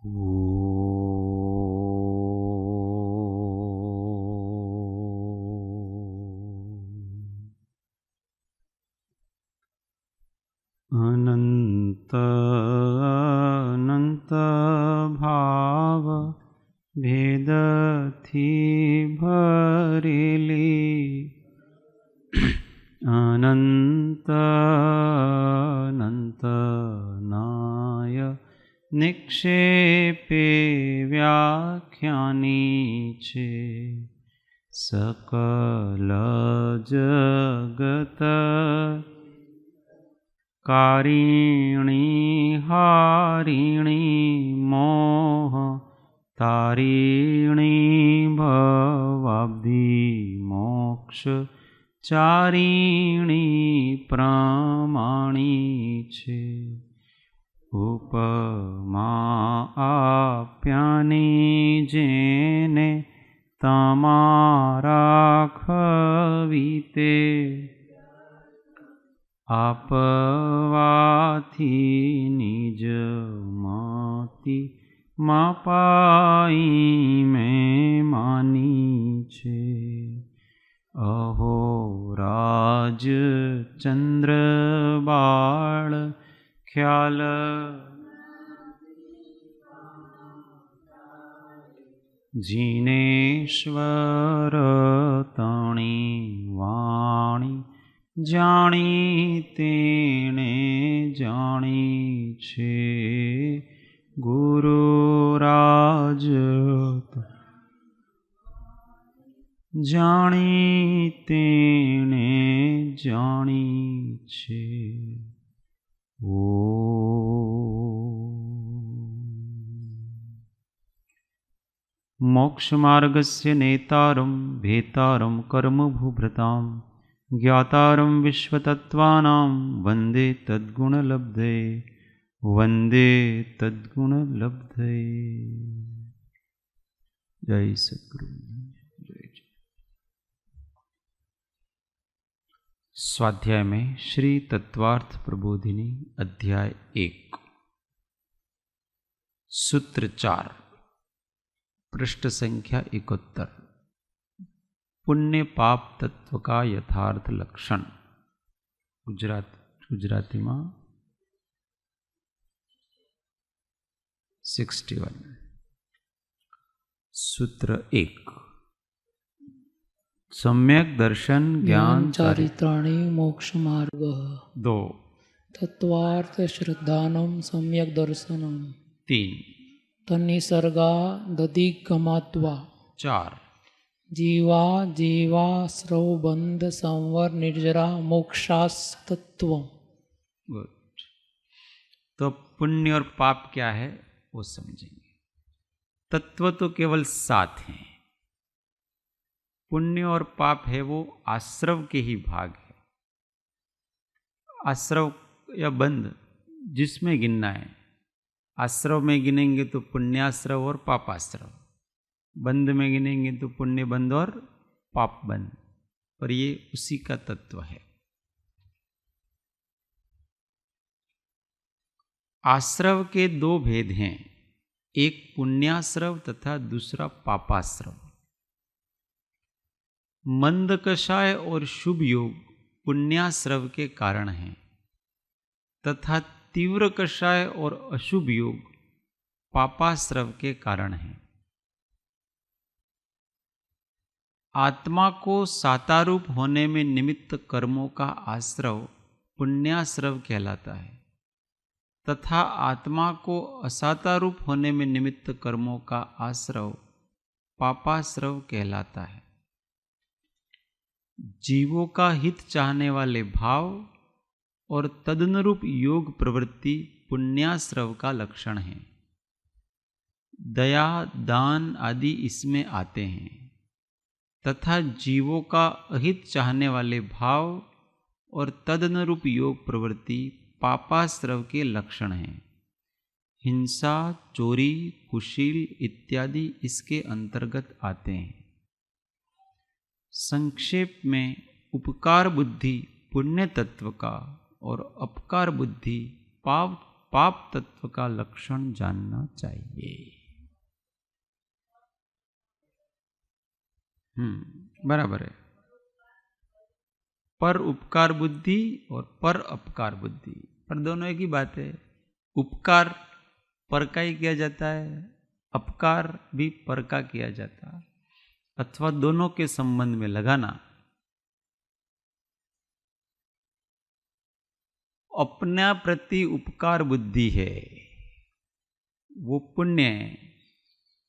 अनंत अनंत भाव भेदथी भरेली अनंत अनंत नाय निक्षेपे व्याख्यानी छे सकल जगत कारिणी हारिणी मोह तारिणी भवाब्धि मोक्ष चारिणी प्रमाणी छे उपमा आप्यानी जेने तमारा खवीते आपवाथी निज मति मापाई में मानी छे अहो राज चंद्र बाळ ख्याल जिनेश्वर तणी वाणी जाणी तेणे जाणी छे गुरुराज जाणी तेणे जाणी छे मोक्षमार्गस्य नेतारं भेतारं कर्मभूभृतां ज्ञातारं विश्वतत्त्वानां वन्दे तद्गुणलब्धये वन्दे तद्गुणलब्धये। जय सद्गुरु। जय जय। स्वाध्याय में श्री तत्वार्थ प्रबोधिनी अध्याय 1 सूत्र 4 पृष्ठ संख्या 71 पुण्य पाप तत्व का यथार्थ लक्षण। गुजराती में 61 सूत्र 1 सम्यक दर्शन ज्ञान चारित्राणि मोक्ष मार्ग 2 तत्वार्थ श्रद्धानम सम्यक दर्शनम 3 तन्निसर्गा दधिगमात्वा 4 जीवा जीवा स्रवबंध संवर निर्जरा मोक्षास्तत्व। गुड। तो पुण्य और पाप क्या है वो समझेंगे। तत्व तो केवल 7 हैं। पुण्य और पाप है वो आश्रव के ही भाग है। आश्रव या बंध जिसमें गिनना है। आश्रव में गिनेंगे तो पुण्याश्रव और पापाश्रव, बंध में गिनेंगे तो पुण्य बंध और पाप बंध, पर ये उसी का तत्व है। आश्रव के 2 भेद हैं, एक पुण्याश्रव तथा दूसरा पापाश्रव। मंद कषाय और शुभ योग पुण्याश्रव के कारण हैं तथा तीव्र कषाय और अशुभ योग पापाश्रव के कारण हैं। आत्मा को सातारूप होने में निमित्त कर्मों का आश्रव पुण्याश्रव कहलाता है तथा आत्मा को असातारूप होने में निमित्त कर्मों का आश्रव पापाश्रव कहलाता है। जीवों का हित चाहने वाले भाव और तदनुरूप योग प्रवृत्ति पुण्याश्रव का लक्षण है। दया दान आदि इसमें आते हैं तथा जीवों का अहित चाहने वाले भाव और तदनुरूप योग प्रवृत्ति पापाश्रव के लक्षण हैं। हिंसा, चोरी, कुशील इत्यादि इसके अंतर्गत आते हैं। संक्षेप में उपकार बुद्धि पुण्य तत्व का और अपकार बुद्धि पाप पाप तत्व का लक्षण जानना चाहिए। बराबर है। पर उपकार बुद्धि और पर अपकार बुद्धि, पर दोनों एक ही बात है। उपकार पर का ही किया जाता है, अपकार भी पर का किया जाता है, अथवा दोनों के संबंध में लगाना। अपना प्रति उपकार बुद्धि है वो पुण्य है,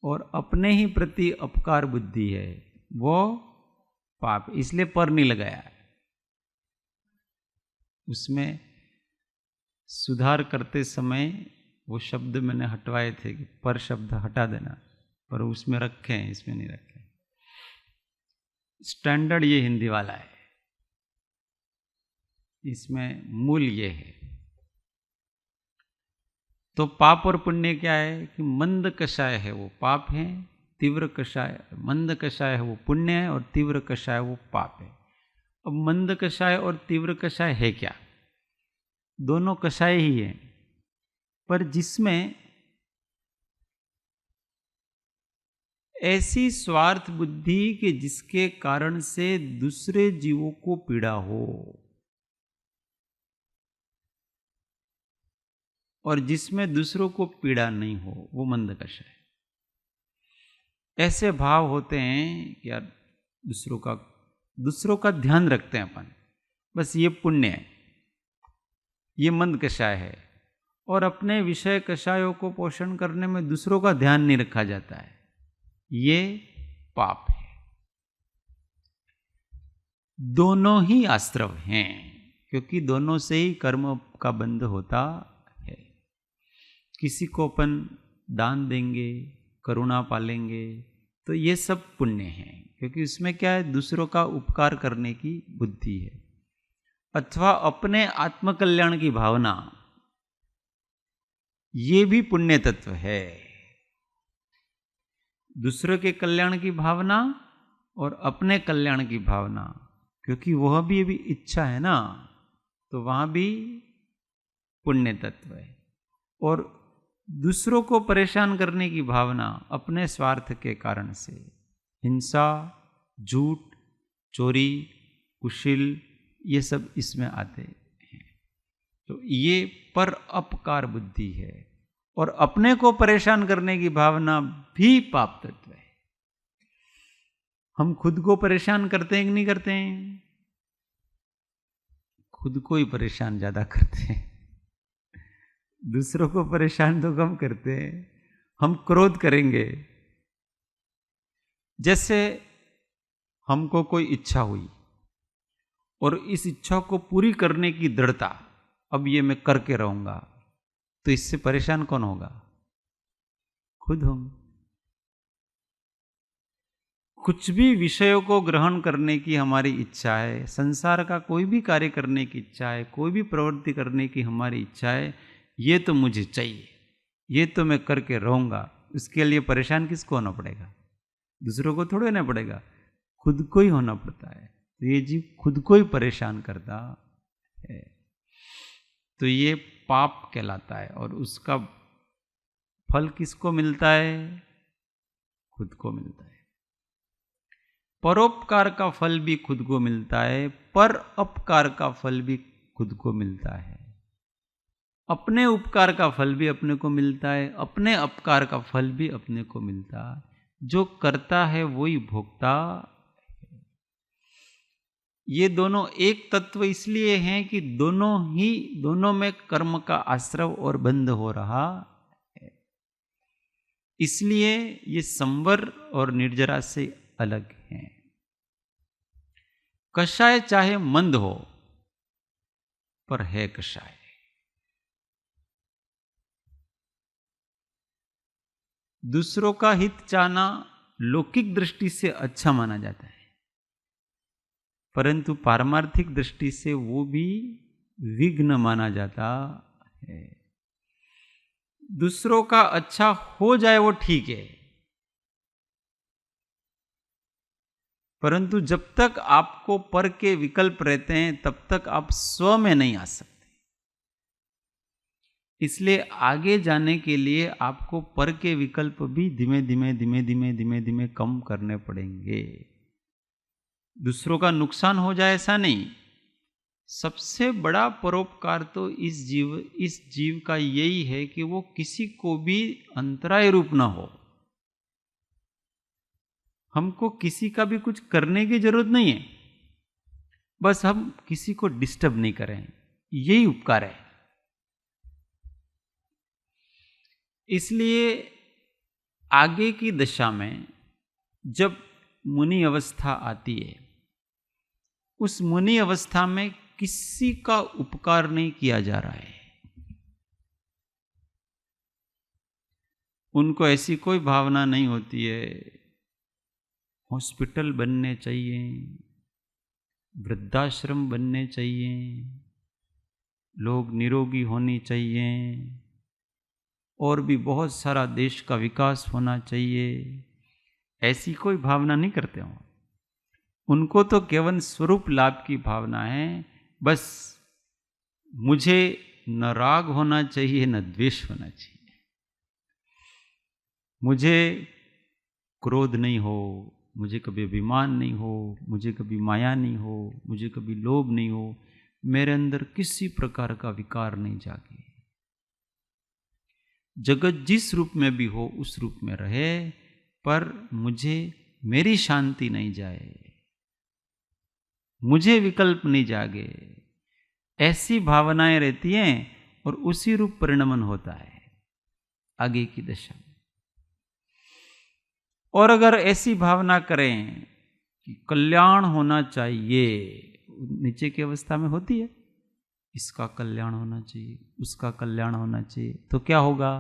और अपने ही प्रति अपकार बुद्धि है वो पाप, इसलिए पर नहीं लगाया। उसमें सुधार करते समय वो शब्द मैंने हटवाए थे कि पर शब्द हटा देना, पर उसमें रखे हैं, इसमें नहीं रखे। स्टैंडर्ड ये हिंदी वाला है, इसमें मूल ये है। तो पाप और पुण्य क्या है कि मंद कषाय है वो पाप है, तीव्र कषाय, मंद कषाय है वो पुण्य है, और तीव्र कषाय वो पाप है। अब मंद कषाय और तीव्र कषाय है क्या? दोनों कषाय ही है, पर जिसमें ऐसी स्वार्थ बुद्धि के जिसके कारण से दूसरे जीवों को पीड़ा हो, और जिसमें दूसरों को पीड़ा नहीं हो, वो मंद कषाय। ऐसे भाव होते हैं कि यार दूसरों का ध्यान रखते हैं अपन, बस ये पुण्य है, ये मंद कषाय है। और अपने विषय कषायों को पोषण करने में दूसरों का ध्यान नहीं रखा जाता है, ये पाप है। दोनों ही आश्रव हैं, क्योंकि दोनों से ही कर्म का बंध होता है। किसी को अपन दान देंगे, करुणा पालेंगे, तो ये सब पुण्य है, क्योंकि उसमें क्या है, दूसरों का उपकार करने की बुद्धि है। अथवा अपने आत्मकल्याण की भावना, ये भी पुण्य तत्व है। दूसरों के कल्याण की भावना और अपने कल्याण की भावना, क्योंकि वह भी अभी इच्छा है ना, तो वहां भी पुण्य तत्व है। और दूसरों को परेशान करने की भावना अपने स्वार्थ के कारण से, हिंसा, झूठ, चोरी, कुशील, ये सब इसमें आते हैं। तो ये पर अपकार बुद्धि है। और अपने को परेशान करने की भावना भी पाप तत्व है। हम खुद को परेशान करते हैं कि नहीं करते हैं? खुद को ही परेशान ज्यादा करते हैं, दूसरों को परेशान तो कम करते हैं। हम क्रोध करेंगे, जैसे हमको कोई इच्छा हुई और इस इच्छा को पूरी करने की दृढ़ता, अब ये मैं करके रहूंगा, तो इससे परेशान कौन होगा? खुद हम। कुछ भी विषयों को ग्रहण करने की हमारी इच्छा है, संसार का कोई भी कार्य करने की इच्छा है, कोई भी प्रवृत्ति करने की हमारी इच्छा है, ये तो मुझे चाहिए, ये तो मैं करके रहूंगा। उसके लिए परेशान किसको होना पड़ेगा? दूसरों को थोड़े होना पड़ेगा, खुद को ही होना पड़ता है। तो ये जीव खुद को ही परेशान करता है, तो ये पाप कहलाता है। और उसका फल किसको मिलता है? खुद को मिलता है। परोपकार का फल भी खुद को मिलता है, पर अपकार का फल भी खुद को मिलता है। अपने उपकार का फल भी अपने को मिलता है, अपने अपकार का फल भी अपने को मिलता है। जो करता है वही भोगता है। ये दोनों एक तत्व इसलिए हैं कि दोनों में कर्म का आश्रव और बंध हो रहा है, इसलिए ये संवर और निर्जरा से अलग हैं। कषाय चाहे मंद हो, पर है कषाय। दूसरों का हित चाहना लौकिक दृष्टि से अच्छा माना जाता है, परंतु पारमार्थिक दृष्टि से वो भी विघ्न माना जाता है। दूसरों का अच्छा हो जाए वो ठीक है, परंतु जब तक आपको पर के विकल्प रहते हैं तब तक आप स्व में नहीं आ सकते। इसलिए आगे जाने के लिए आपको पर के विकल्प भी धीमे धीमे कम करने पड़ेंगे। दूसरों का नुकसान हो जाए ऐसा नहीं। सबसे बड़ा परोपकार तो इस जीव का यही है कि वो किसी को भी अंतराय रूप ना हो। हमको किसी का भी कुछ करने की जरूरत नहीं है, बस हम किसी को डिस्टर्ब नहीं करें, यही उपकार है। इसलिए आगे की दशा में जब मुनि अवस्था आती है, उस मुनि अवस्था में किसी का उपकार नहीं किया जा रहा है। उनको ऐसी कोई भावना नहीं होती है हॉस्पिटल बनने चाहिए, वृद्धाश्रम बनने चाहिए, लोग निरोगी होनी चाहिए, और भी बहुत सारा देश का विकास होना चाहिए। ऐसी कोई भावना नहीं करते हो। उनको तो केवल स्वरूप लाभ की भावना है। बस मुझे न राग होना चाहिए न द्वेष होना चाहिए, मुझे क्रोध नहीं हो, मुझे कभी अभिमान नहीं हो, मुझे कभी माया नहीं हो, मुझे कभी लोभ नहीं हो, मेरे अंदर किसी प्रकार का विकार नहीं जागे। जगत जिस रूप में भी हो उस रूप में रहे, पर मुझे मेरी शांति नहीं जाए, मुझे विकल्प नहीं जागे। ऐसी भावनाएं रहती हैं और उसी रूप परिणमन होता है आगे की दशा में। और अगर ऐसी भावना करें कि कल्याण होना चाहिए, नीचे की अवस्था में होती है, इसका कल्याण होना चाहिए, उसका कल्याण होना चाहिए, तो क्या होगा?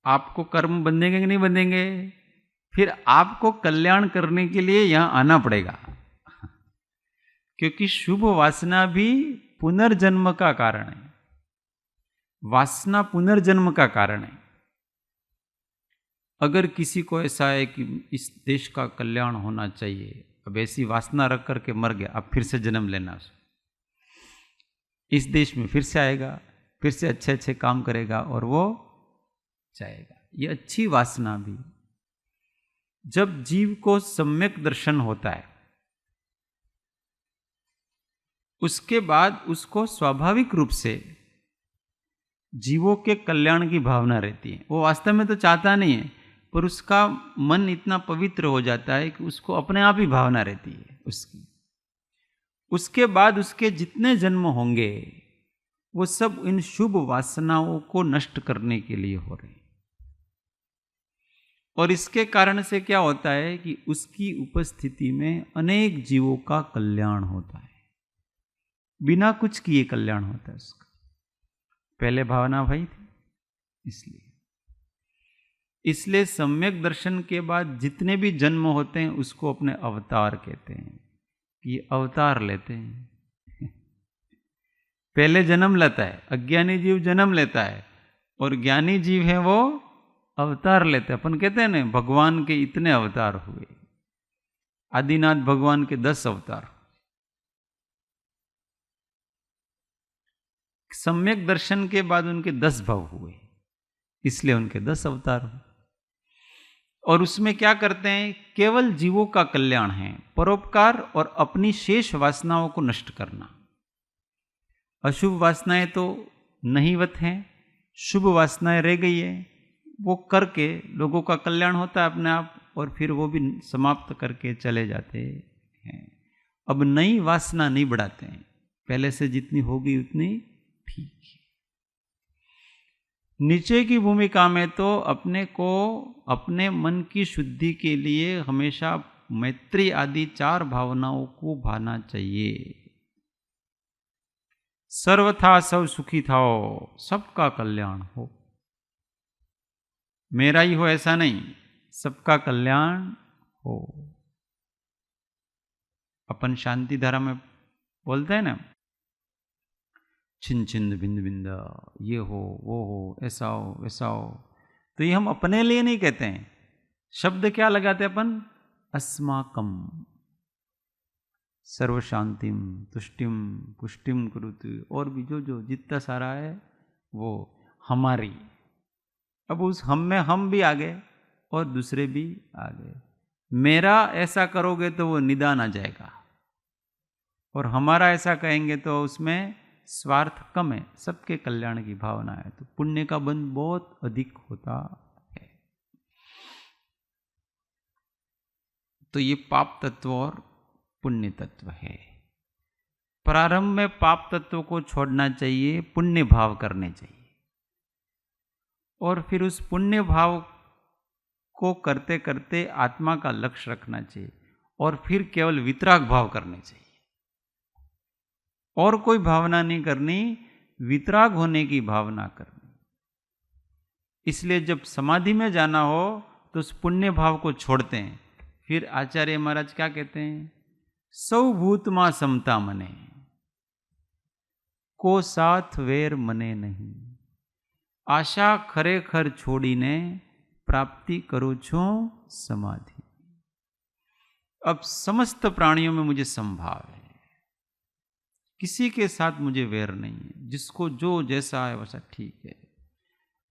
आपको कर्म बंधेंगे कि नहीं बंधेंगे? फिर आपको कल्याण करने के लिए यहां आना पड़ेगा, क्योंकि शुभ वासना भी पुनर्जन्म का कारण है। वासना पुनर्जन्म का कारण है। अगर किसी को ऐसा है कि इस देश का कल्याण होना चाहिए, अब ऐसी वासना रख करके मर गया, अब फिर से जन्म लेना, इस देश में फिर से आएगा, फिर से अच्छे अच्छे काम करेगा और वो जाएगा। ये अच्छी वासना भी, जब जीव को सम्यक दर्शन होता है, उसके बाद उसको स्वाभाविक रूप से जीवों के कल्याण की भावना रहती है। वो वास्तव में तो चाहता नहीं है, पर उसका मन इतना पवित्र हो जाता है कि उसको अपने आप ही भावना रहती है उसकी। उसके बाद उसके जितने जन्म होंगे वो सब इन शुभ वासनाओं को नष्ट करने के लिए हो रहे हैं। और इसके कारण से क्या होता है कि उसकी उपस्थिति में अनेक जीवों का कल्याण होता है, बिना कुछ किए कल्याण होता है उसका। पहले भावना भाई थी, इसलिए सम्यक दर्शन के बाद जितने भी जन्म होते हैं उसको अपने अवतार कहते हैं कि ये अवतार लेते हैं। पहले जन्म लेता है, अज्ञानी जीव जन्म लेता है, और ज्ञानी जीव है वो अवतार लेते हैं। अपन कहते हैं ना भगवान के इतने अवतार हुए, आदिनाथ भगवान के 10 अवतार। सम्यक दर्शन के बाद उनके 10 भव हुए, इसलिए उनके 10 अवतार हुए। और उसमें क्या करते हैं? केवल जीवों का कल्याण है, परोपकार और अपनी शेष वासनाओं को नष्ट करना। अशुभ वासनाएं तो नहीवत हैं, शुभ वासनाएं रह गई है, वो करके लोगों का कल्याण होता है अपने आप, और फिर वो भी समाप्त करके चले जाते हैं। अब नई वासना नहीं बढ़ाते हैं, पहले से जितनी होगी उतनी ठीक है। नीचे की भूमिका में तो अपने को अपने मन की शुद्धि के लिए हमेशा मैत्री आदि 4 भावनाओं को भाना चाहिए। सर्वथा सब सुखी थाओ, सबका कल्याण हो। मेरा ही हो ऐसा नहीं, सबका कल्याण हो। अपन शांति धारा में बोलते हैं ना, छिन छिंद बिंद बिंद, ये हो वो हो, ऐसा हो वैसा हो। तो ये हम अपने लिए नहीं कहते हैं। शब्द क्या लगाते अपन? अस्माकम, सर्व शांतिम तुष्टिम पुष्टिम कुरुतु, और भी जो जो जितना सारा है वो हमारी। अब उस हम में हम भी आ गए और दूसरे भी आ गए। मेरा ऐसा करोगे तो वो निदान आ जाएगा, और हमारा ऐसा कहेंगे तो उसमें स्वार्थ कम है, सबके कल्याण की भावना है, तो पुण्य का बंध बहुत अधिक होता है। तो ये पाप तत्व और पुण्य तत्व है। प्रारंभ में पाप तत्व को छोड़ना चाहिए, पुण्य भाव करने चाहिए, और फिर उस पुण्य भाव को करते करते आत्मा का लक्ष्य रखना चाहिए, और फिर केवल वितराग भाव करने चाहिए, और कोई भावना नहीं करनी, वितराग होने की भावना करनी। इसलिए जब समाधि में जाना हो तो उस पुण्य भाव को छोड़ते हैं। फिर आचार्य महाराज क्या कहते हैं? सौ भूत मां समता मने, को साथ वेर मने नहीं, आशा खरेखर छोड़ीने, प्राप्ति करो छो समाधि। अब समस्त प्राणियों में मुझे संभाव है, किसी के साथ मुझे वैर नहीं है, जिसको जो जैसा है वैसा ठीक है।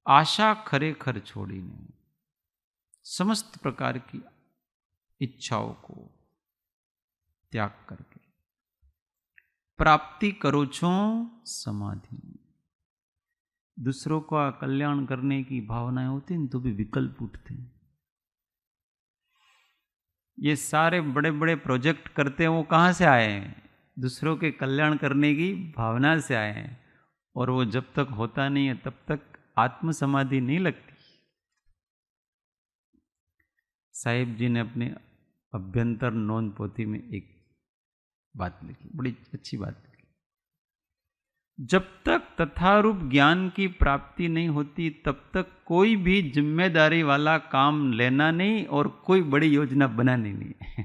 आशा खरेखर छोड़ी नहीं, समस्त प्रकार की इच्छाओं को त्याग करके प्राप्ति करो छो समाधि। दूसरों का कल्याण करने की भावनाएं होती हैं तो भी विकल्प उठते हैं। ये सारे बड़े बड़े प्रोजेक्ट करते हैं, वो कहाँ से आए हैं? दूसरों के कल्याण करने की भावना से आए हैं, और वो जब तक होता नहीं है तब तक आत्म समाधि नहीं लगती। साहिब जी ने अपने अभ्यंतर नोंद पोथी में एक बात लिखी, बड़ी अच्छी बात लिखी। जब तक तथारूप ज्ञान की प्राप्ति नहीं होती तब तक कोई भी जिम्मेदारी वाला काम लेना नहीं और कोई बड़ी योजना बनानी नहीं।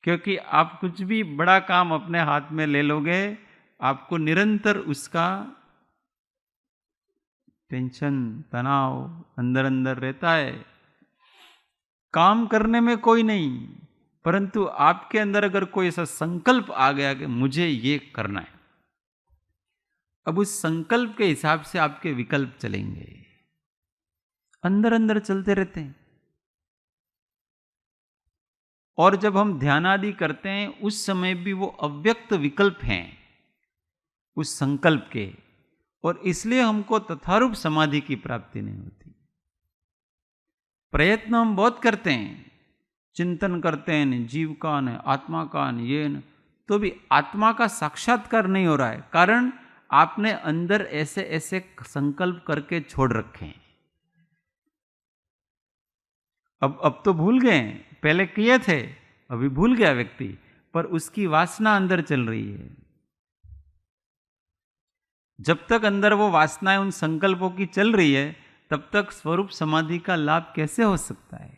क्योंकि आप कुछ भी बड़ा काम अपने हाथ में ले लोगे, आपको निरंतर उसका टेंशन, तनाव अंदर अंदर रहता है। काम करने में कोई नहीं, परंतु आपके अंदर अगर कोई ऐसा संकल्प आ गया कि मुझे ये करना है, अब उस संकल्प के हिसाब से आपके विकल्प चलेंगे, अंदर अंदर चलते रहते हैं। और जब हम ध्यान आदि करते हैं उस समय भी वो अव्यक्त विकल्प हैं उस संकल्प के, और इसलिए हमको तथारूप समाधि की प्राप्ति नहीं होती। प्रयत्न हम बहुत करते हैं, चिंतन करते हैं, जीव का न आत्मा का न ये न, तो भी आत्मा का साक्षात्कार नहीं हो रहा है। कारण आपने अंदर ऐसे ऐसे संकल्प करके छोड़ रखे हैं। अब तो भूल गए, पहले किए थे, अभी भूल गया व्यक्ति, पर उसकी वासना अंदर चल रही है। जब तक अंदर वो वासनाएं उन संकल्पों की चल रही है तब तक स्वरूप समाधि का लाभ कैसे हो सकता है?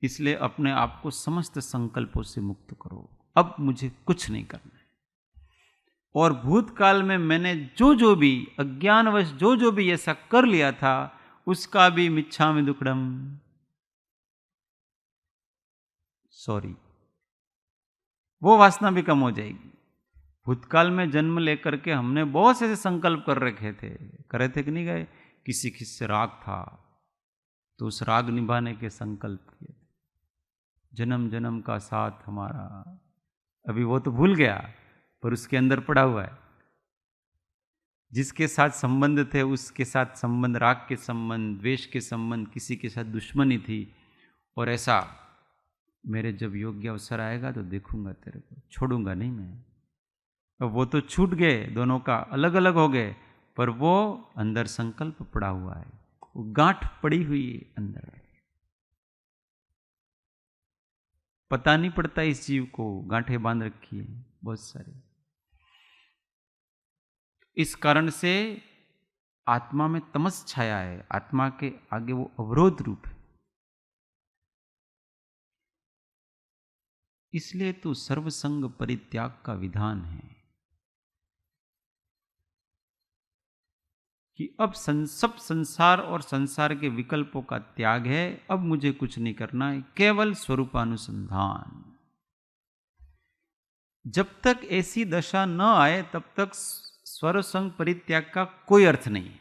इसलिए अपने आप को समस्त संकल्पों से मुक्त करो। अब मुझे कुछ नहीं करना है, और भूतकाल में मैंने जो जो भी अज्ञानवश जो जो भी ऐसा कर लिया था उसका भी मिच्छामि दुक्कडम, सॉरी, वो वासना भी कम हो जाएगी। भूतकाल में जन्म लेकर के हमने बहुत से ऐसे संकल्प कर रखे थे, करे थे कि नहीं गए? किसी किसी से राग था तो उस राग निभाने के संकल्प किए थे, जन्म जन्म का साथ हमारा, अभी वो तो भूल गया पर उसके अंदर पड़ा हुआ है। जिसके साथ संबंध थे उसके साथ संबंध, राग के संबंध, द्वेष के संबंध, किसी के साथ दुश्मनी थी, और ऐसा मेरे जब योग्य अवसर आएगा तो देखूंगा तेरे को, छोड़ूंगा नहीं मैं। अब वो तो छूट गए, दोनों का अलग अलग हो गए, पर वो अंदर संकल्प पड़ा हुआ है, वो गांठ पड़ी हुई है अंदर। पता नहीं पड़ता इस जीव को, गांठें बांध रखी है बहुत सारी। इस कारण से आत्मा में तमस छाया है, आत्मा के आगे वो अवरोध रूप है। इसलिए तो सर्वसंग परित्याग का विधान है कि अब सब संसार और संसार के विकल्पों का त्याग है, अब मुझे कुछ नहीं करना है, केवल स्वरूपानुसंधान। जब तक ऐसी दशा न आए तब तक स्वर संग परित्याग का कोई अर्थ नहीं है।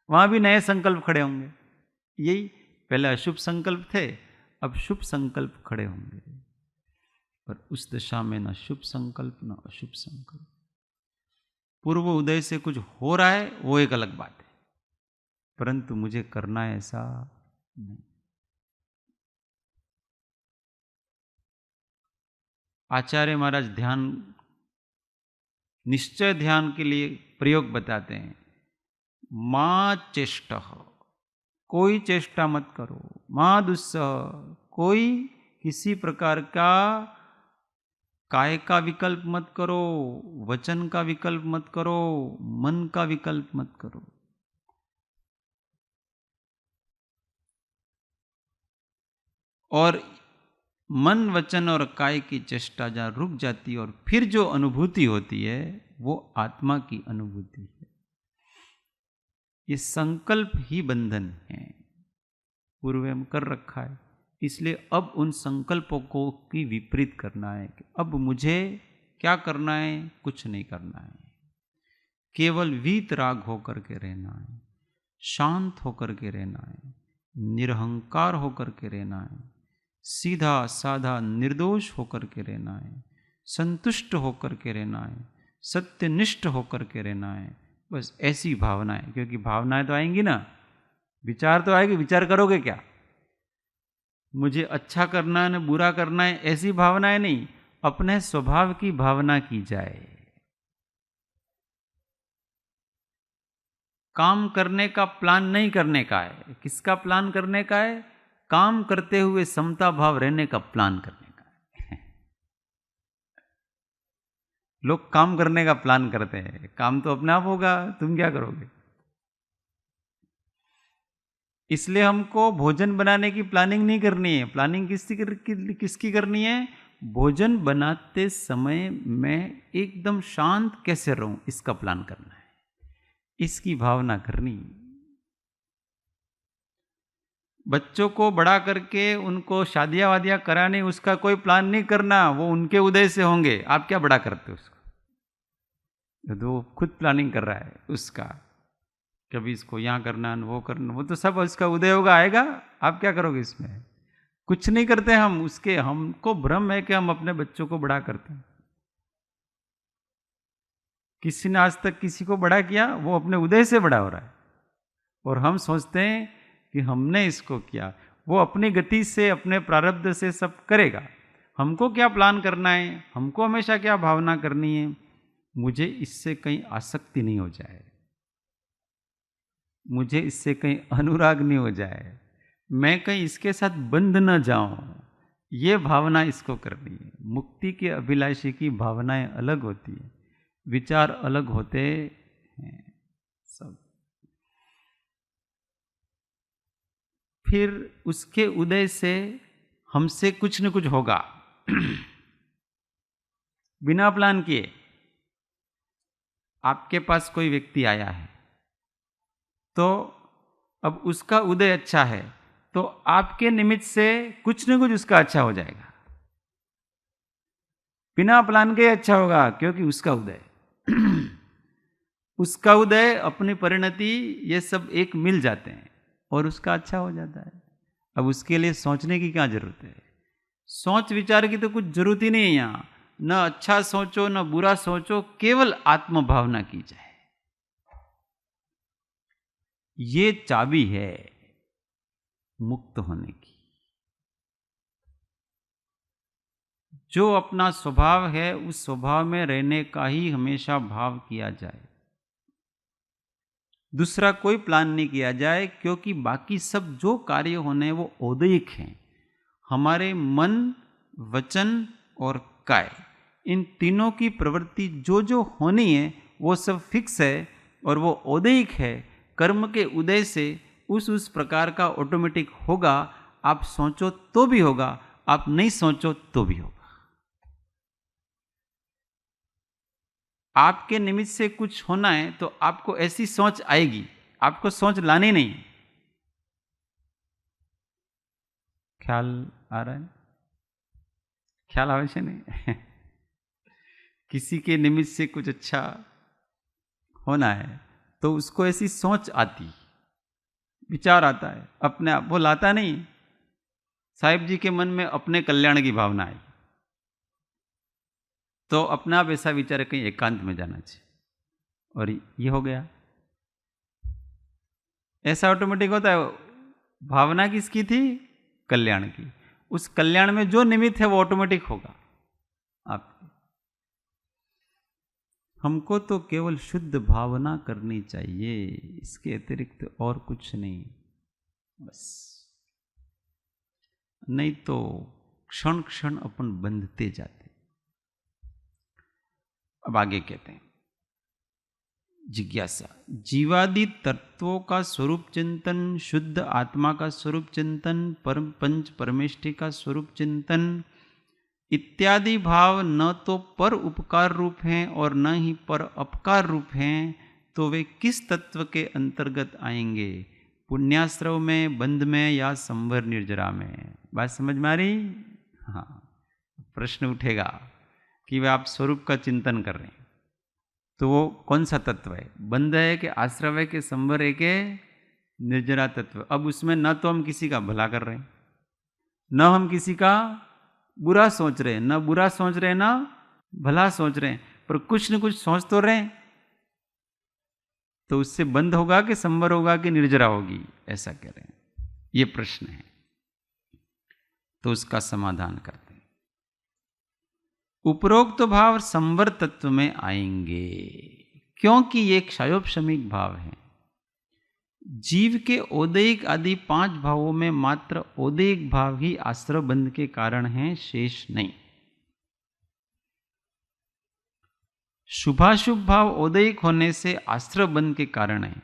वहां भी नए संकल्प खड़े होंगे। यही पहले अशुभ संकल्प थे, अब शुभ संकल्प खड़े होंगे। पर उस दशा में न शुभ संकल्प न अशुभ संकल्प। पूर्व उदय से कुछ हो रहा है वो एक अलग बात है, परंतु मुझे करना है ऐसा नहीं। आचार्य महाराज ध्यान, निश्चय ध्यान के लिए प्रयोग बताते हैं। मां चेष्टा, कोई चेष्टा मत करो। मां दुस्सह, कोई किसी प्रकार का काय का विकल्प मत करो, वचन का विकल्प मत करो, मन का विकल्प मत करो। और मन, वचन और काय की चेष्टा जहां रुक जाती है और फिर जो अनुभूति होती है वो आत्मा की अनुभूति है। ये संकल्प ही बंधन है, पूर्व में कर रखा है। इसलिए अब उन संकल्पों को की विपरीत करना है कि अब मुझे क्या करना है, कुछ नहीं करना है। केवल वीतराग होकर के रहना है, शांत होकर के रहना है, निरहंकार होकर के रहना है, सीधा साधा निर्दोष होकर के रहना है, संतुष्ट होकर के रहना है, सत्यनिष्ठ होकर के रहना है। बस ऐसी भावना है। क्योंकि भावनाएं तो आएंगी ना, विचार तो आएगी। विचार करोगे क्या? मुझे अच्छा करना है न बुरा करना है, ऐसी भावनाएं नहीं। अपने स्वभाव की भावना की जाए। काम करने का प्लान नहीं करने का है। किसका प्लान करने का है? काम करते हुए समता भाव रहने का प्लान करने का है। लोग काम करने का प्लान करते हैं, काम तो अपने आप होगा, तुम क्या करोगे? इसलिए हमको भोजन बनाने की प्लानिंग नहीं करनी है। प्लानिंग किसकी करनी है? भोजन बनाते समय मैं एकदम शांत कैसे रहूं, इसका प्लान करना है, इसकी भावना करनी। बच्चों को बड़ा करके उनको शादियां वादियां करानी, उसका कोई प्लान नहीं करना, वो उनके उदय से होंगे। आप क्या बड़ा करते हो उसको? वो खुद प्लानिंग कर रहा है उसका, कभी इसको यहाँ करना वो करना, वो तो सब उसका उदय होगा, आएगा। आप क्या करोगे इसमें? कुछ नहीं करते हम उसके। हमको भ्रम है कि हम अपने बच्चों को बड़ा करते हैं। किसी ने आज तक किसी को बड़ा किया? वो अपने उदय से बड़ा हो रहा है। और हम सोचते हैं कि हमने इसको किया। वो अपनी गति से, अपने प्रारब्ध से सब करेगा। हमको क्या प्लान करना है, हमको हमेशा क्या भावना करनी है? मुझे इससे कहीं आसक्ति नहीं हो जाए, मुझे इससे कहीं अनुराग नहीं हो जाए, मैं कहीं इसके साथ बंध न जाऊं, ये भावना इसको करनी है। मुक्ति के अभिलाषी की भावनाएं अलग होती है, विचार अलग होते हैं सब। फिर उसके उदय से हमसे कुछ न कुछ होगा बिना प्लान किए। आपके पास कोई व्यक्ति आया है तो अब उसका उदय अच्छा है तो आपके निमित्त से कुछ न कुछ उसका अच्छा हो जाएगा। बिना प्लान के अच्छा होगा, क्योंकि उसका उदय उसका उदय, अपनी परिणति, ये सब एक मिल जाते हैं और उसका अच्छा हो जाता है। अब उसके लिए सोचने की क्या जरूरत है? सोच विचार की तो कुछ जरूरत ही नहीं है यहाँ। न अच्छा सोचो न बुरा सोचो, केवल आत्मभावना की जाए। ये चाबी है मुक्त होने की। जो अपना स्वभाव है उस स्वभाव में रहने का ही हमेशा भाव किया जाए, दूसरा कोई प्लान नहीं किया जाए। क्योंकि बाकी सब जो कार्य होने वो औदयिक हैं। हमारे मन, वचन और काय, इन तीनों की प्रवृत्ति जो जो होनी है वो सब फिक्स है और वो औदयिक है। कर्म के उदय से उस प्रकार का ऑटोमेटिक होगा। आप सोचो तो भी होगा, आप नहीं सोचो तो भी होगा। आपके निमित्त से कुछ होना है तो आपको ऐसी सोच आएगी, आपको सोच लानी नहीं। ख्याल आ रहा है? ख्याल आवे छे नहीं? किसी के निमित्त से कुछ अच्छा होना है तो उसको ऐसी सोच आती, विचार आता है अपने आप, वो लाता नहीं। साहिब जी के मन में अपने कल्याण की भावना आई तो अपना आप ऐसा विचार है कहीं एकांत में जाना चाहिए, और ये हो गया। ऐसा ऑटोमेटिक होता है। भावना किसकी थी? कल्याण की। उस कल्याण में जो निमित्त है वो ऑटोमेटिक होगा आपकी। हमको तो केवल शुद्ध भावना करनी चाहिए, इसके अतिरिक्त और कुछ नहीं, बस। नहीं तो क्षण क्षण अपन बंधते जाते। अब आगे कहते हैं जिज्ञासा। जीवादि तत्वों का स्वरूप चिंतन, शुद्ध आत्मा का स्वरूप चिंतन, परम पंच परमेष्टि का स्वरूप चिंतन इत्यादि भाव न तो पर उपकार रूप हैं और न ही पर अपकार रूप हैं, तो वे किस तत्व के अंतर्गत आएंगे? पुण्याश्रव में, बंध में या संवर निर्जरा में? बात समझ में आ रही? हाँ। प्रश्न उठेगा कि वे आप स्वरूप का चिंतन कर रहे हैं तो वो कौन सा तत्व है? बंध है कि आश्रव है कि संवर है कि निर्जरा तत्व? अब उसमें न तो हम किसी का भला कर रहे हैं, न हम किसी का बुरा सोच रहे हैं, न बुरा सोच रहे हैं न भला सोच रहे हैं, पर कुछ न कुछ सोच तो रहे हैं। तो उससे बंध होगा कि संवर होगा कि निर्जरा होगी? ऐसा कह रहे हैं। ये प्रश्न है, तो उसका समाधान करते हैं। उपरोक्त भाव संवर तत्व में आएंगे क्योंकि ये क्षयोपशमिक भाव है। जीव के औदैहिक आदि 5 भावों में मात्र औदैहिक भाव ही आश्रव बंध के कारण हैं, शेष नहीं। शुभाशुभ भाव औदैहिक होने से आश्रव बंध के कारण है,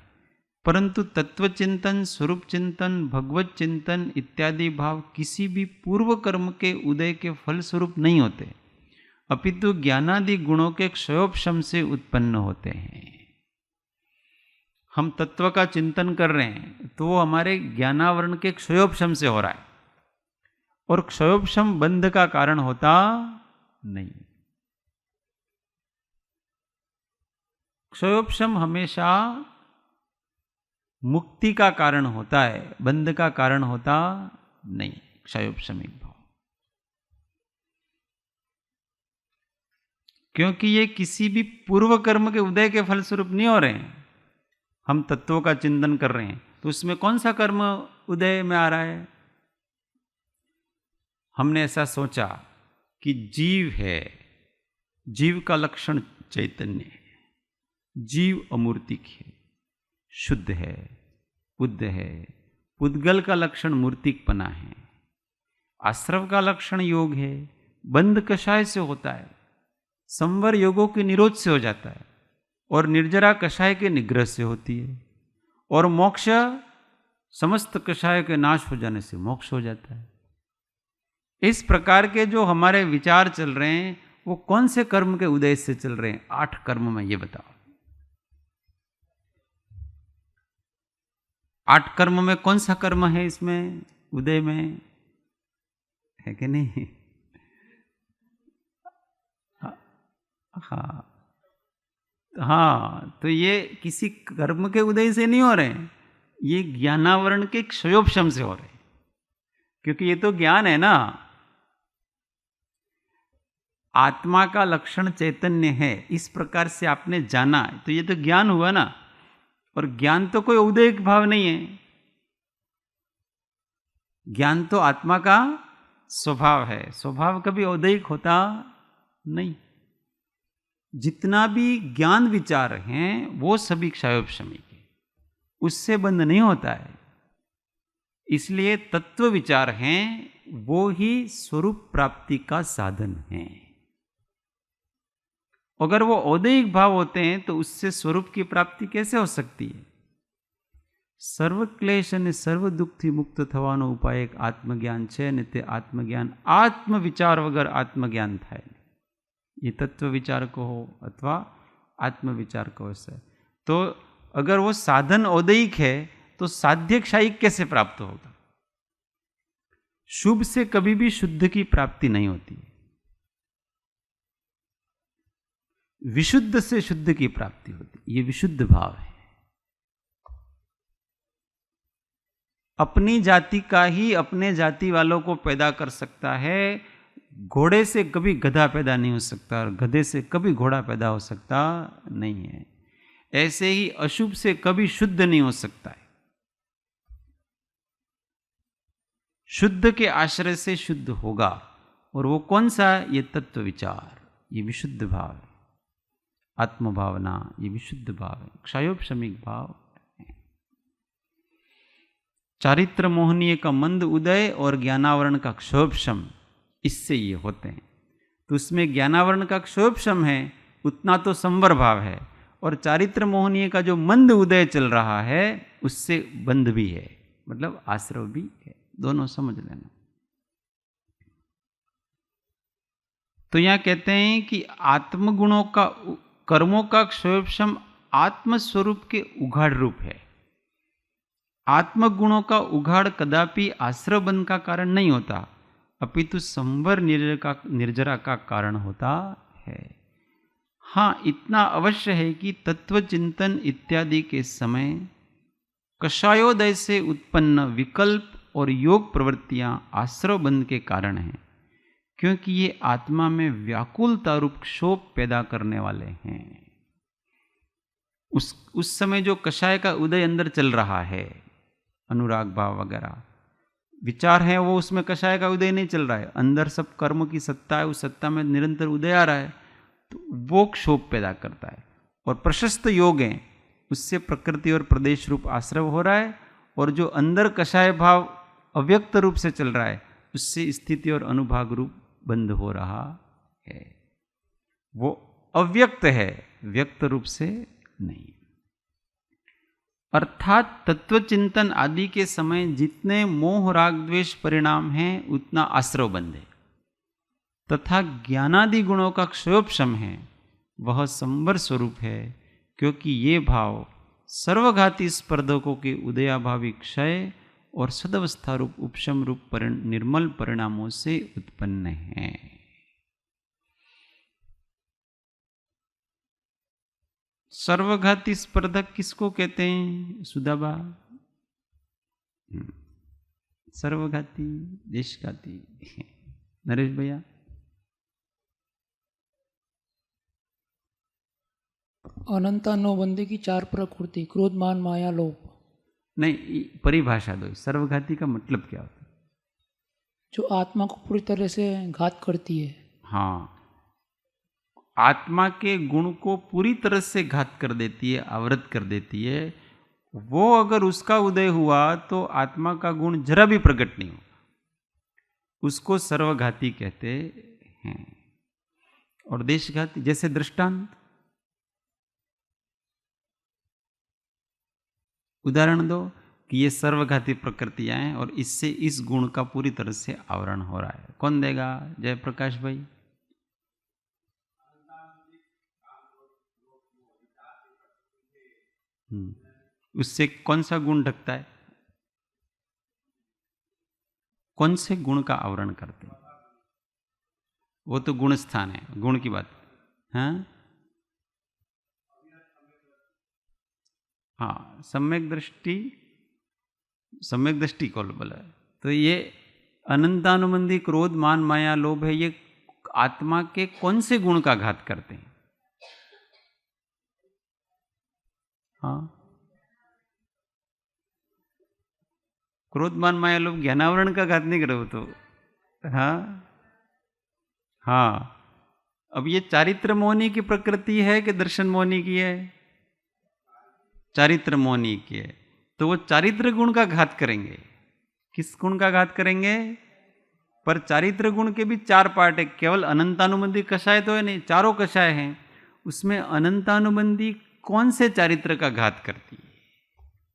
परंतु तत्व चिंतन, स्वरूप चिंतन, भगवत चिंतन इत्यादि भाव किसी भी पूर्व कर्म के उदय के फल स्वरूप नहीं होते, अपितु ज्ञानादि गुणों के क्षयोपशम से उत्पन्न होते हैं। हम तत्व का चिंतन कर रहे हैं तो वो हमारे ज्ञानावरण के क्षयोपशम से हो रहा है, और क्षयोपशम बंध का कारण होता नहीं। क्षयोपशम हमेशा मुक्ति का कारण होता है, बंध का कारण होता नहीं। क्षयोपशमिक भाव, क्योंकि ये किसी भी पूर्व कर्म के उदय के फलस्वरूप नहीं हो रहे हैं। हम तत्वों का चिंतन कर रहे हैं तो उसमें कौन सा कर्म उदय में आ रहा है? हमने ऐसा सोचा कि जीव है, जीव का लक्षण चैतन्य है, जीव अमूर्तिक है, शुद्ध है, बुद्ध है। पुद्गल का लक्षण मूर्तिकपना है, आश्रव का लक्षण योग है। बंध कषाय से होता है, संवर योगों के निरोध से हो जाता है, और निर्जरा कषाय के निग्रह से होती है, और मोक्ष समस्त कषाय के नाश हो जाने से मोक्ष हो जाता है। इस प्रकार के जो हमारे विचार चल रहे हैं वो कौन से कर्म के उदय से चल रहे हैं? 8 कर्म में ये बताओ। 8 कर्म में कौन सा कर्म है इसमें उदय में? है कि नहीं? हाँ हाँ, तो ये किसी कर्म के उदय से नहीं हो रहे हैं, ये ज्ञानावरण के क्षयोपशम से हो रहे हैं, क्योंकि ये तो ज्ञान है ना। आत्मा का लक्षण चैतन्य है, इस प्रकार से आपने जाना, तो ये तो ज्ञान हुआ ना। और ज्ञान तो कोई औदैहिक भाव नहीं है, ज्ञान तो आत्मा का स्वभाव है। स्वभाव कभी औदैहिक होता नहीं। जितना भी ज्ञान विचार हैं वो सभी क्षयोपशमिक है, उससे बंध नहीं होता है। इसलिए तत्व विचार हैं वो ही स्वरूप प्राप्ति का साधन है। अगर वो औदैहिक भाव होते हैं तो उससे स्वरूप की प्राप्ति कैसे हो सकती है? सर्व क्लेश અને સર્વ દુઃખથી મુક્ત થવાનો ઉપાય એક આત્મજ્ઞાન છે ને તે આત્મજ્ઞાન આત્મવિચાર વગર આત્મજ્ઞાન થાય. ये तत्व विचार को हो अथवा आत्मविचार कोश है। तो अगर वो साधन औदयिक है तो साध्य क्षायिक कैसे प्राप्त होगा? शुभ से कभी भी शुद्ध की प्राप्ति नहीं होती है, विशुद्ध से शुद्ध की प्राप्ति होती है। ये विशुद्ध भाव है। अपनी जाति का ही अपने जाति वालों को पैदा कर सकता है। घोड़े से कभी गधा पैदा नहीं हो सकता और गधे से कभी घोड़ा पैदा हो सकता नहीं है। ऐसे ही अशुभ से कभी शुद्ध नहीं हो सकता है। शुद्ध के आश्रय से शुद्ध होगा। और वो कौन सा? ये तत्व विचार, ये विशुद्ध भाव है। आत्मभावना ये विशुद्ध भाव है, क्षयोपशमिक भाव। चारित्र मोहनीय का मंद उदय और ज्ञानावरण का क्षोभशम, इससे ये होते हैं। तो उसमें ज्ञानावरण का क्षोभशम है, उतना तो संवर भाव है, और चारित्र मोहनीय का जो मंद उदय चल रहा है उससे बंध भी है, मतलब आश्रव भी है। दोनों समझ लेना। तो यहां कहते हैं कि आत्मगुणों का, कर्मों का क्षोभशम आत्मस्वरूप के उघाड़ रूप है। आत्मगुणों का उघाड़ कदापि आश्रव बंध का कारण नहीं होता, अपितु संवर निर्जरा का कारण होता है। हाँ, इतना अवश्य है कि तत्व चिंतन इत्यादि के समय कषायोदय से उत्पन्न विकल्प और योग प्रवृत्तियां आश्रव बंध के कारण हैं, क्योंकि ये आत्मा में व्याकुलता रूप क्षोभ पैदा करने वाले हैं। उस समय जो कषाय का उदय अंदर चल रहा है, अनुराग भाव वगैरह विचार है, वो उसमें कषाय का उदय नहीं चल रहा है। अंदर सब कर्म की सत्ता है, उस सत्ता में निरंतर उदय आ रहा है, तो वो क्षोभ पैदा करता है। और प्रशस्त योग है, उससे प्रकृति और प्रदेश रूप आश्रव हो रहा है, और जो अंदर कषाय भाव अव्यक्त रूप से चल रहा है, उससे स्थिति और अनुभाग रूप बंद हो रहा है। वो अव्यक्त है, व्यक्त रूप से नहीं। अर्थात तत्वचिंतन आदि के समय जितने मोह राग द्वेष परिणाम हैं उतना आश्रव बंध है, तथा ज्ञानादि गुणों का क्षयोपशम है, वह संवर स्वरूप है, क्योंकि ये भाव सर्वघाती स्पर्धकों के उदयाभावी क्षय और सदवस्था रूप उपशम रूप निर्मल परिणामों से उत्पन्न है। सर्वघाती स्पर्धक किसको कहते हैं सुदाबा? सर्वघाती, देशघाती। नरेश भैया? अनंतानुबंधी की चार प्रकृति, क्रोध मान माया लोभ। नहीं, परिभाषा दो, सर्वघाती का मतलब क्या होता है? जो आत्मा को पूरी तरह से घात करती है। हाँ, आत्मा के गुण को पूरी तरह से घात कर देती है, आवृत कर देती है। वो अगर उसका उदय हुआ तो आत्मा का गुण जरा भी प्रकट नहीं होगा, उसको सर्वघाती कहते हैं। और देशघाती, जैसे दृष्टांत उदाहरण दो कि ये सर्वघाती प्रकृतियां हैं और इससे इस गुण का पूरी तरह से आवरण हो रहा है। कौन देगा? जयप्रकाश भाई। उससे कौन सा गुण ढकता है? कौन से गुण का आवरण करते हैं? वो तो गुण स्थान है, गुण की बात। हाँ, सम्यक दृष्टि को बोला है। तो ये अनंतानुबंधी क्रोध मान माया लोभ है, ये आत्मा के कौन से गुण का घात करते हैं? हाँ, क्रोध मान माया लोभ ज्ञानावरण का घात नहीं करे तो। हाँ, अब ये चारित्र मोहनी की प्रकृति है कि दर्शन मोहनी की है? चारित्र मोहनी की है, तो वो चारित्र गुण का घात करेंगे। किस गुण का घात करेंगे? पर चारित्र गुण के भी चार पार्ट है, केवल अनंतानुबंधी कषाय तो है नहीं, चारों कषाय हैं। उसमें अनंतानुबंधी कौन से चारित्र का घात करती है,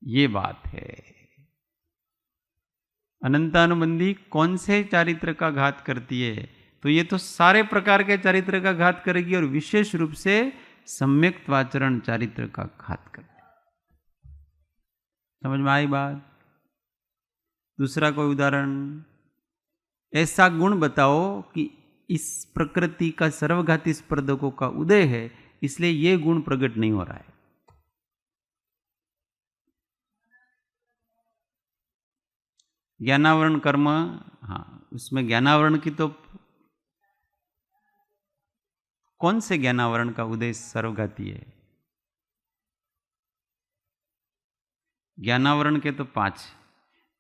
ये बात है। अनंतानुबंधी कौन से चारित्र का घात करती है? तो ये तो सारे प्रकार के चारित्र का घात करेगी, और विशेष रूप से सम्यक आचरण चारित्र का घात करते। समझ में आई बात? दूसरा कोई उदाहरण, ऐसा गुण बताओ कि इस प्रकृति का सर्वघाती स्पर्धकों का उदय है, इसलिए ये गुण प्रकट नहीं हो रहा है। ज्ञानावरण कर्म, हाँ, उसमें ज्ञानावरण की तो कौन से ज्ञानावरण का उदय सर्वघाती है? ज्ञानावरण के तो 5,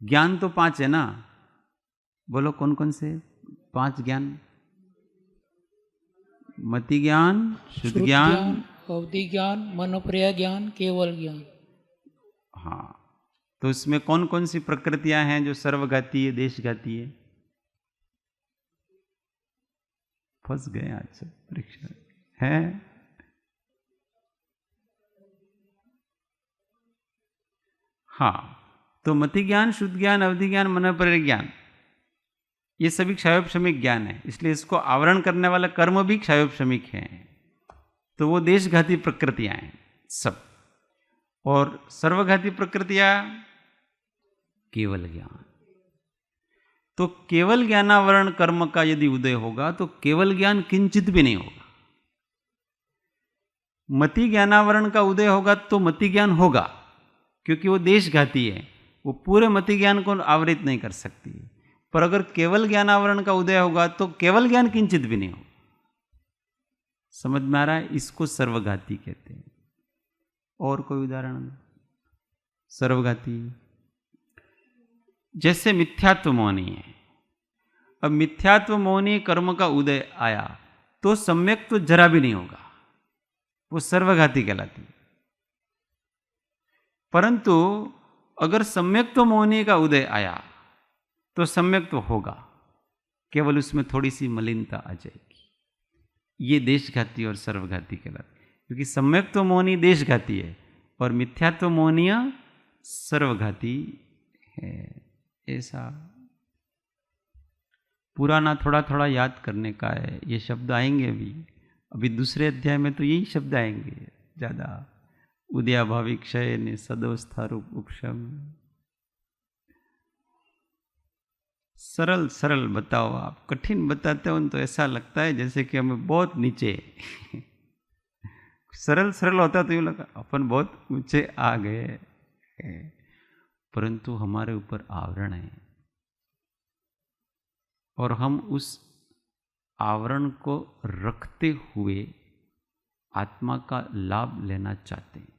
ज्ञान तो 5 है ना, बोलो कौन कौन से 5 ज्ञान? मति ज्ञान, शुद्ध ज्ञान, अवधि ज्ञान, मनोप्रिय ज्ञान, केवल ज्ञान। हाँ, तो इसमें कौन कौन सी प्रकृतियां हैं जो सर्वघाती है, देशघाती है? फंस गए आज सब परीक्षा है। हाँ, तो मति ज्ञान, शुद्ध ज्ञान, अवधि ज्ञान, मनोप्रिय ज्ञान, ये सभी क्षयोपशमिक ज्ञान है, इसलिए इसको आवरण करने वाला कर्म भी क्षयोपशमिक है। तो वो देशघाती प्रकृतियां हैं सब। और सर्वघाती प्रकृतियां केवल ज्ञान। तो केवल ज्ञानावरण कर्म का यदि उदय होगा तो केवल ज्ञान किंचित भी नहीं होगा। मति ज्ञानावरण का उदय होगा तो मति ज्ञान होगा, क्योंकि वो देशघाती है, वो पूरे मति ज्ञान को आवरित नहीं कर सकती। पर अगर केवल ज्ञानावरण का उदय होगा तो केवल ज्ञान किंचित भी नहीं होगा। समझ में आ रहा है? इसको सर्वघाती कहते हैं। और कोई उदाहरण सर्वघाती? जैसे मिथ्यात्व मौनी है। अब मिथ्यात्व मौनी कर्म का उदय आया तो सम्यक तो जरा भी नहीं होगा, वो सर्वघाती कहलाती है। परंतु अगर सम्यक तो मौनी का उदय आया तो सम्यक तो होगा, केवल उसमें थोड़ी सी मलिनता आ जाएगी। ये देशघाती और सर्वघाती कहलाती है, क्योंकि सम्यक तो मौनी देशघाती है और मिथ्यात्व मौनीय सर्वघाती है। ऐसा पुराना थोड़ा थोड़ा याद करने का है। ये शब्द आएंगे अभी दूसरे अध्याय में तो यही शब्द आएंगे ज्यादा। उदयाभावी क्षय ने सदवस्था रूप उपशम। सरल सरल बताओ, आप कठिन बताते हो तो ऐसा लगता है जैसे कि हमें बहुत नीचे सरल सरल होता तो यूँ लगा अपन बहुत ऊंचे आ गए, परंतु हमारे ऊपर आवरण है और हम उस आवरण को रखते हुए आत्मा का लाभ लेना चाहते हैं।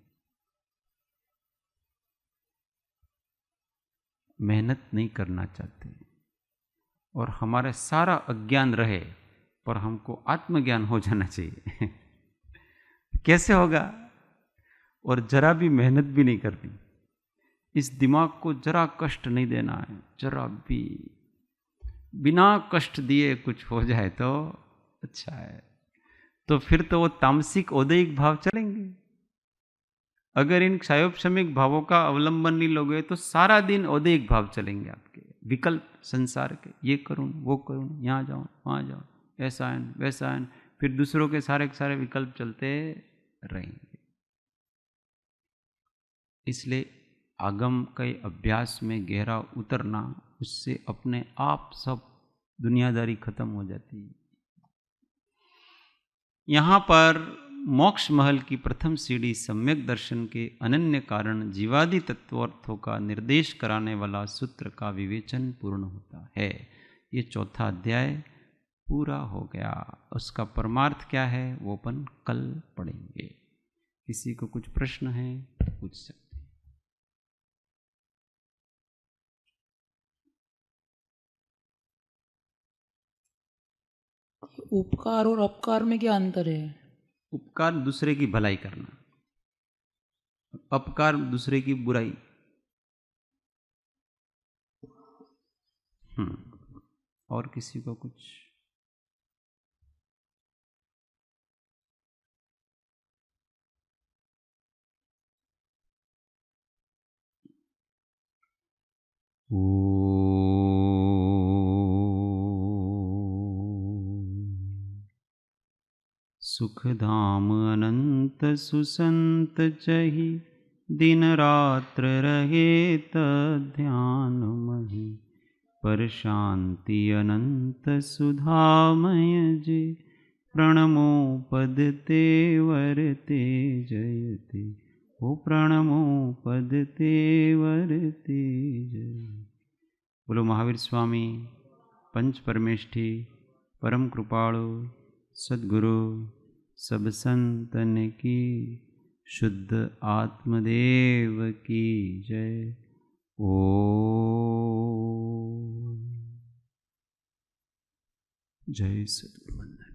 मेहनत नहीं करना चाहते और हमारा सारा अज्ञान रहे पर हमको आत्मज्ञान हो जाना चाहिए। कैसे होगा? और जरा भी मेहनत भी नहीं करनी। इस दिमाग को जरा कष्ट नहीं देना है, जरा भी। बिना कष्ट दिए कुछ हो जाए तो अच्छा है। तो फिर तो वो तामसिक औदैहिक भाव चलेंगे। अगर इन क्षयोपशमिक भावों का अवलंबन नहीं लोगे तो सारा दिन औदैहिक भाव चलेंगे आपके, विकल्प संसार के। ये करूं, वो करूं, यहाँ जाऊं, वहां जाऊं, ऐसा है वैसा है, फिर दूसरों के सारे विकल्प चलते रहेंगे। इसलिए आगम के अभ्यास में गहरा उतरना, उससे अपने आप सब दुनियादारी खत्म हो जाती है। यहाँ पर मोक्ष महल की प्रथम सीढ़ी सम्यक दर्शन के अनन्य कारण जीवादि तत्वार्थों का निर्देश कराने वाला सूत्र का विवेचन पूर्ण होता है। ये चौथा अध्याय पूरा हो गया। उसका परमार्थ क्या है वो अपन कल पढ़ेंगे। किसी को कुछ प्रश्न है पूछ सकते। उपकार और अपकार में क्या अंतर है? उपकार दूसरे की भलाई करना, अपकार दूसरे की बुराई। और किसी को कुछ? सुखधाम अनंत सुसंत चहि, दिन रात्र रहे तध्यान महि। पर शांति अनंत सुधामय जे, प्रणमो पद ते वरते जयते। ओ प्रणमो पद ते वरते जय। बोलो महावीर स्वामी पंच परमेष्ठी परम कृपाळु सद्गुरु सब संतन की, शुद्ध आत्मदेव की जय। ओ जय सद्गुरु वंदना।